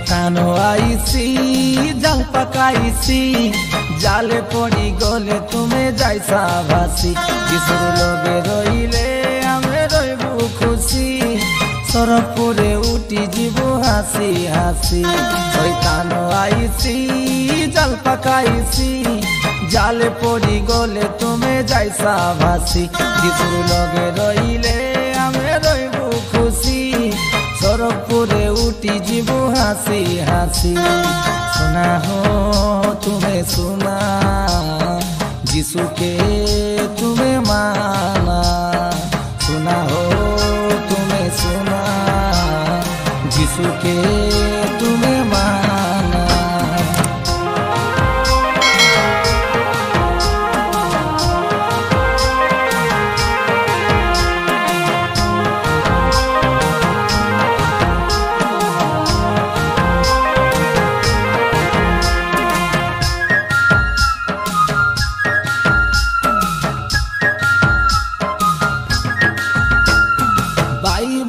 শয়তানো আইসি জাল পাকাইছি জালে পড়ি গলে তুমি যাইছা ভাসি যিশুর লগে রইলে আমি রইব খুশি সরপুরে উঠি যাব হাসি হাসি শয়তানো আইসি জাল পাকাইছি জালে পড়ি গলে তুমি যাইছা ভাসি যিশুর লগে রইলে আমি রইব খুশি সরপুরে উঠি যাব হাসি হাসি सुना हो तुम्हें सुना यीशु के तुम्हें माना सुना हो तुम्हें सुना यीशु के तुम्हें माना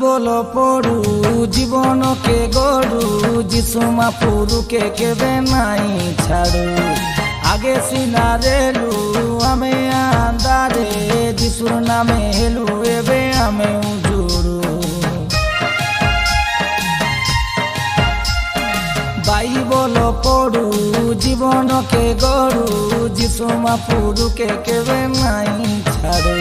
বলো পড়ু জীবনকে গড়ু যিশু মাপুরুকে কেবে নাই ছাড়ু আগে সিনারেলু আমি আন্দারে যিশুর নামে হেলু এবে আমি উজুরু বাইবেল পড়ু জীবনকে গড়ু যিশু মাপুরুকে কেবে নাই ছাড়ু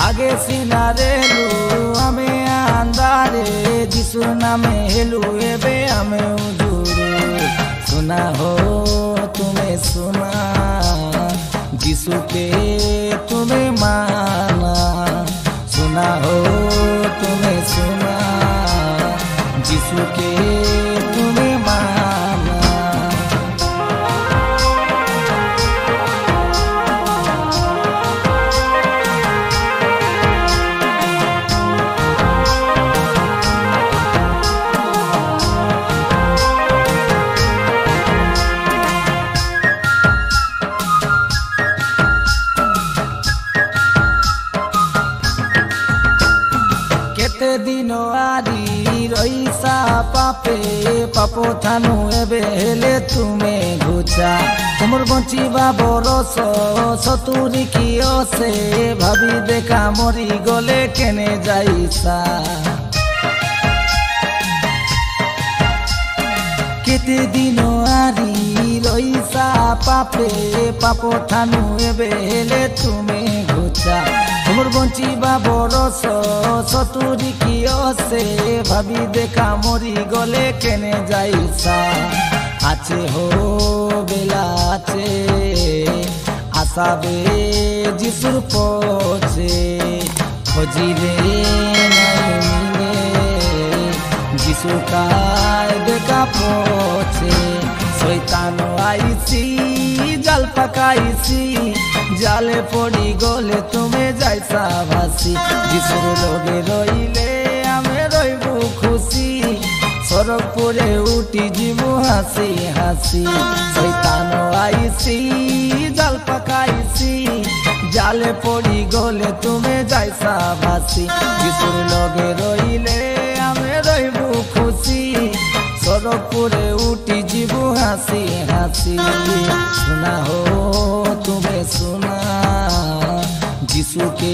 आगे सिनारेलू हमें अंधारे जिसु नामे हेलू एबे हमें उजुरू सुना हो तुम्हें सुना जिसु के तुम्हें माना सुना हो तुम्हें सुना जिसु के तुम्हें माना दिनो आरी रईसा पापे पापो थानु एबे हेले तुमे घुचा तुमर बंचिबा बरस सतुरी कियो से भाबी देखा मरी गले केने जाइसा केते दिनो आरी रईसा पापे पापो थानु एबे हेले तुमे घुचा तुमर बंचिबा बरस सतुरी कियो से भाबी देखा मरी गले केने जाइसा आचे हो बेला आचे आसाबे जिसुर पछे खोजिले नाई मिले जिसु काय देखा पछे शैतानो आइसी জাল পাকাইছি জালে পড়ি গলে তুমি যাইছা ভাসি যিশুর লগে রইলে আমি রইব খুশি সরপুরে উঠি যাব হাসি হাসি শয়তানো আইছি জাল পাকাইছি জালে পড়ি গলে তুমি যাইছা ভাসি যিশুর লগে রইলে আমি রইব খুশি সরপুরে উঠি যাব হাসি হাসি सुना हो तुम्हें सुना यीशु के